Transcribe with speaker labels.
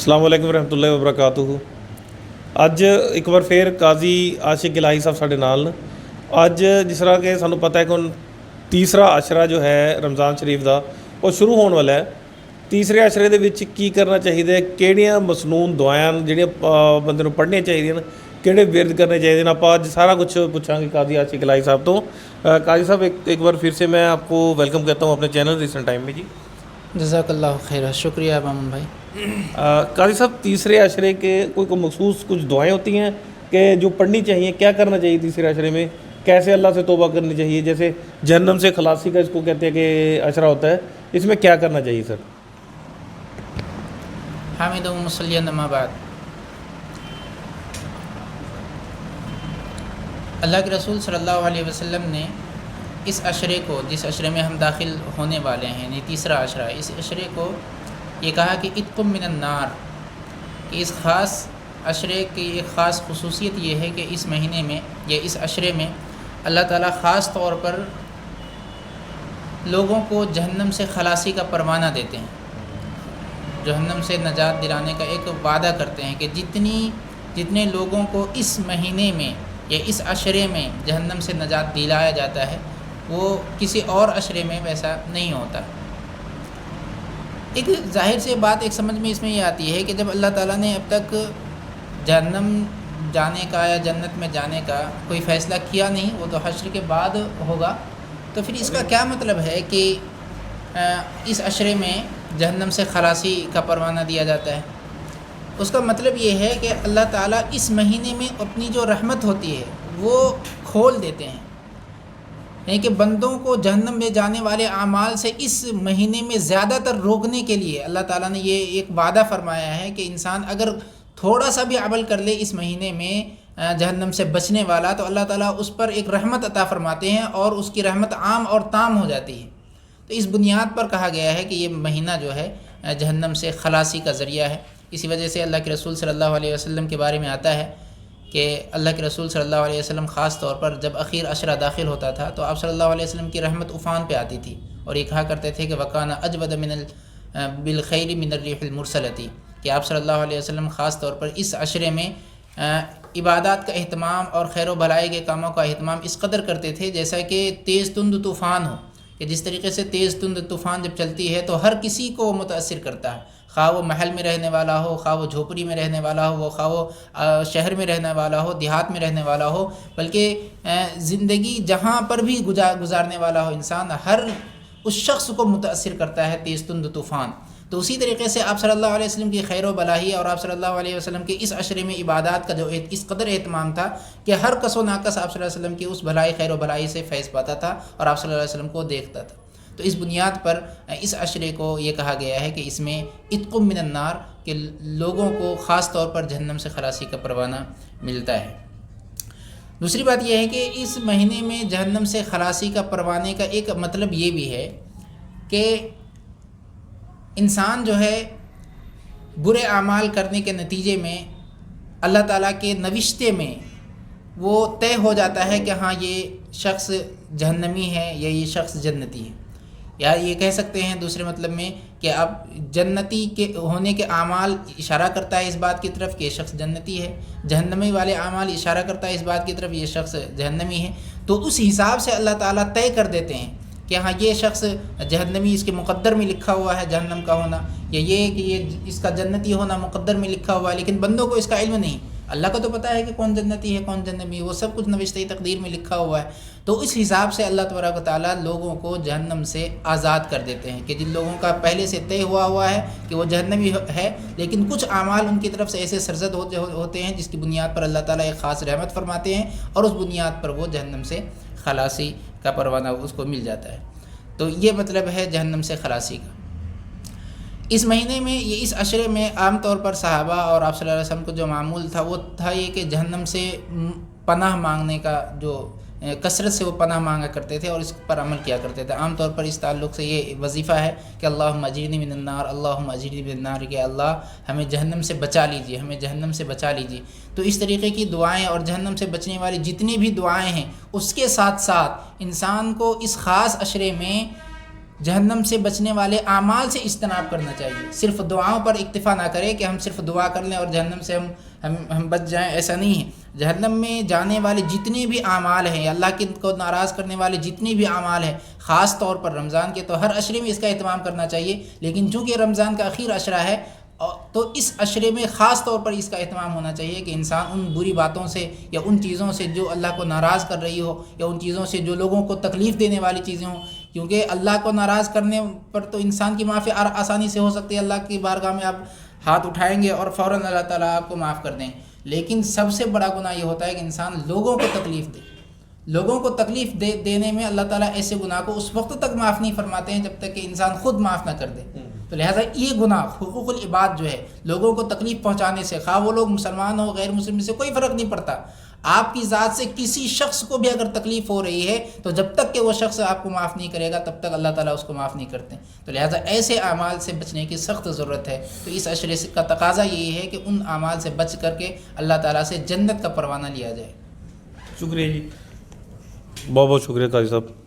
Speaker 1: ਅਸਲਾਮ ਵਾਲੇਕੁਮ ਰਹਿਮਤੁਲਾhi ਵਬਰਕਾਤੁਹੂ। ਅੱਜ ਇੱਕ ਵਾਰ ਫੇਰ ਕਾਜ਼ੀ ਆਸ਼ਿਕ ਇਲਾਹੀ ਸਾਹਿਬ ਸਾਡੇ ਨਾਲ ਨੇ। ਅੱਜ ਜਿਸ ਤਰ੍ਹਾਂ ਕਿ ਸਾਨੂੰ ਪਤਾ ਹੈ ਕਿ ਹੁਣ ਤੀਸਰਾ ਅਸ਼ਰਾ ਜੋ ਹੈ ਰਮਜ਼ਾਨ ਸ਼ਰੀਫ ਦਾ ਉਹ ਸ਼ੁਰੂ ਹੋਣ ਵਾਲਾ ਹੈ। ਤੀਸਰੇ ਅਸ਼ਰੇ ਦੇ ਵਿੱਚ ਕੀ ਕਰਨਾ ਚਾਹੀਦਾ ਹੈ, ਕਿਹੜੀਆਂ ਮਸਨੂਨ ਦੁਆਵਾਂ ਜਿਹੜੀਆਂ ਬੰਦੇ ਨੂੰ ਪੜ੍ਹਨੀਆਂ ਚਾਹੀਦੀਆਂ ਨੇ, ਕਿਹੜੇ ਵਿਰਦ करने चाहिए। ਆਪਾਂ ਅੱਜ ਸਾਰਾ कुछ पूछांगे काजी आशिक इलाही साहब तो। काजी साहब एक बार फिर से मैं आपको वेलकम कहता हूँ अपने चैनल रिसेंट टाइम में जी।
Speaker 2: जज़ाकल्लाह खैर, शुक्रिया मामून भाई।
Speaker 1: काजी साहब तीसरे अशरे के कोई मखसूस कुछ दुआएं होती हैं कि जो पढ़नी चाहिए, क्या करना चाहिए तीसरे अशरे में, कैसे अल्लाह से तौबा करनी चाहिए, जैसे जहन्नम से खलासी का इसको कहते हैं कि अशरा होता है, इसमें क्या करना चाहिए सर?
Speaker 2: हामिद मुसल्लियन अम्मा बाद। अल्लाह के रसूल सल्लल्लाहु अलैहि वसल्लम ने इस अशरे को, जिस अशरे में हम दाखिल होने वाले हैं, यानी तीसरा अशरा, इस अशरे को ये कहा कि इत्कुम मिनन नार, कि इस ख़ास अशरे की एक ख़ास खसूसियत ये है कि इस महीने में या इस अशरे में अल्लाह ताला ख़ास तौर पर लोगों को जहन्नम से खलासी का परवाना देते हैं, जहन्नम से नजात दिलाने का एक वादा करते हैं कि जितने लोगों को इस महीने में या इस अशरे में जहन्नम से नजात दिलाया जाता है वो किसी और अशरे में वैसा नहीं होता। एक ज़ाहिर से बात एक समझ में इसमें ये आती है कि जब अल्लाह ताला ने अब तक जहन्नम जाने का या जन्नत में जाने का कोई फ़ैसला किया नहीं, वो तो हश्र के बाद होगा, तो फिर इसका क्या मतलब है कि इस अशरे में जहन्नम से खलासी का परवाना दिया जाता है? उसका मतलब ये है कि अल्लाह ताला इस महीने में अपनी जो रहमत होती है वो खोल देते हैं, यानी कि बंदों को जहन्नम में जाने वाले आमाल से इस महीने में ज़्यादातर रोकने के लिए अल्लाह ताला ने ये एक वादा फरमाया है कि इंसान अगर थोड़ा सा भी अमल कर ले इस महीने में जहन्नम से बचने वाला, तो अल्लाह ताला उस पर एक रहमत अता फरमाते हैं और उसकी रहमत आम और ताम हो जाती है। तो इस बुनियाद पर कहा गया है कि ये महीना जो है जहन्नम से खलासी का ज़रिया है। इसी वजह से अल्लाह के रसूल सल्लल्लाहु अलैहि वसल्लम के बारे में आता है कि अल्लाह के रसूल सल्लल्लाहु अलैहि वसल्लम ख़ास तौर पर जब अखीर अशरा दाखिल होता था तो आप सल्लल्लाहु अलैहि वसल्लम की रहमत उफ़ान पे आती थी और ये कहा करते थे कि वकाना अजवद मिनल बिलखैर मिनर रिहिल मुरसलती, कि आप सल्लल्लाहु अलैहि वसल्लम ख़ास तौर पर इस अशरे में इबादत का अहतमाम और खैर व भलाई के कामों का अहतमाम इस कदर करते थे जैसा कि तेज़ तुंद तूफ़ान हो, कि जिस तरीके से तेज़ तुंद तूफ़ान जब चलती है तो हर किसी को मुतासिर करता है, खा वो महल में रहने वाला हो, खा वो झोपड़ी में रहने वाला हो, खा वो शहर में रहने वाला हो, देहात में रहने वाला हो, बल्कि ज़िंदगी जहाँ पर भी गुजारने वाला हो इंसान, हर उस शख्स को मुतासिर करता है तेज़ तुंद तूफ़ान। तो उसी तरीके से आप सल्लल्लाहु अलैहि वसल्लम की खैर व भलाई और आप सल्लल्लाहु अलैहि वसल्लम के इस अशरे में इबादत का जो इस कदर एहतमाम था कि हर कसो नाकस आप सल्लल्लाहु अलैहि वसल्लम की उस भलाई खैर व भलाई से फैज़ पाता था और आप सल्लल्लाहु अलैहि वसल्लम को देखता था। तो इस बुनियाद पर इस अशरे को ये कहा गया है कि इसमें इत्कुम मिनन नार, के लोगों को ख़ास तौर पर जहन्नम से खलासी का परवाना मिलता है। दूसरी बात यह है कि इस महीने में जहन्नम से खलासी का परवाने का एक मतलब ये भी है कि इंसान जो है बुरे आमाल करने के नतीजे में अल्लाह ताला के नविश्ते में वो तय हो जाता है कि हाँ ये शख्स जहन्नमी है या ये शख्स जन्नती है, या ये कह सकते हैं दूसरे मतलब में कि अब जन्नती के होने के आमाल इशारा करता है इस बात की तरफ कि ये शख्स जन्नती है, जहन्नमी वाले आमाल इशारा करता है इस बात की तरफ ये शख्स जहन्नमी है। तो उस हिसाब से अल्लाह ताला तय कर देते हैं कि हाँ ये शख्स जहन्नमी, इसके मुक़द्दर में लिखा हुआ है जहन्नम का होना, या ये कि ये इसका जन्नती होना मुक़द्दर में लिखा हुआ है, लेकिन बंदों को इसका इल्म नहीं। अल्लाह को तो पता है कि कौन जन्नती है कौन जहन्नमी है, वो सब कुछ नविश्ते तकदीर में लिखा हुआ है। तो इस हिसाब से अल्लाह तबारक व तआला लोगों को जहन्नम से आज़ाद कर देते हैं कि जिन लोगों का पहले से तय हुआ है कि वो जहन्नमी है, लेकिन कुछ आमाल उनकी तरफ से ऐसे सरजद होते हैं जिसकी बुनियाद पर अल्लाह ताला एक ख़ास रहमत फरमाते हैं और उस बुनियाद पर वो जहन्नम से खलासी का परवाना उसको मिल जाता है। तो ये मतलब है जहन्नम से खलासी का। इस महीने में ये इस अशरे में आम तौर पर सहाबा और आप सल्लल्लाहु अलैहि वसल्लम को जो मामूल था वो था ये कि जहन्नम से पनाह मांगने का जो कसरत से वो पनाह मांगा करते थे और इस पर अमल किया करते थे। आम तौर पर इस ताल्लुक़ से ये वजीफ़ा है कि अल्लाहुम्मा अजीरनी मिनन नार, अल्लाहुम्मा अजीरनी मिनन नार, कि अल्लाह हमें जहन्नम से बचा लीजिए, हमें जहन्नम से बचा लीजिए। तो इस तरीके की दुआएं और जहन्नम से बचने वाली जितनी भी दुआएं हैं उसके साथ साथ इंसान को इस ख़ास अशरे में جہنم سے بچنے والے اعمال سے اجتناب کرنا چاہیے. صرف دعاؤں پر اکتفا نہ کرے کہ ہم صرف دعا کر لیں اور جہنم سے ہم بچ جائیں، ایسا نہیں ہے. جہنم میں جانے والے جتنے بھی اعمال ہیں، اللہ کو ناراض کرنے والے جتنے بھی اعمال ہیں، خاص طور پر رمضان کے تو ہر عشرے میں اس کا اہتمام کرنا چاہیے. لیکن چونکہ رمضان کا اخیر عشرہ ہے تو اس عشرے میں خاص طور پر اس کا اہتمام ہونا چاہیے کہ انسان ان بری باتوں سے یا ان چیزوں سے جو اللہ کو ناراض کر رہی ہو، یا ان چیزوں سے جو لوگوں کو تکلیف دینے والی چیزیں ہوں. کیونکہ اللہ کو ناراض کرنے پر تو انسان کی معافی آسانی سے ہو سکتی ہے. اللہ کی بارگاہ میں آپ ہاتھ اٹھائیں گے اور فوراً اللہ تعالیٰ آپ کو معاف کر دیں. لیکن سب سے بڑا گناہ یہ ہوتا ہے کہ انسان لوگوں کو تکلیف دے. لوگوں کو تکلیف دینے میں اللہ تعالیٰ ایسے گناہ کو اس وقت تک معاف نہیں فرماتے ہیں جب تک کہ انسان خود معاف نہ کر دے. تو لہٰذا یہ گناہ حقوق العباد جو ہے، لوگوں کو تکلیف پہنچانے سے، خواہ وہ لوگ مسلمان ہو غیر مسلم سے کوئی فرق نہیں پڑتا. آپ کی ذات سے کسی شخص کو بھی اگر تکلیف ہو رہی ہے تو جب تک کہ وہ شخص آپ کو معاف نہیں کرے گا تب تک اللہ تعالیٰ اس کو معاف نہیں کرتے. تو لہٰذا ایسے اعمال سے بچنے کی سخت ضرورت ہے. تو اس عشرے کا تقاضا یہی ہے کہ ان اعمال سے بچ کر کے اللہ تعالیٰ سے جنت کا پروانہ لیا جائے.
Speaker 1: شکریہ جی، بہت بہت شکریہ قاضی صاحب.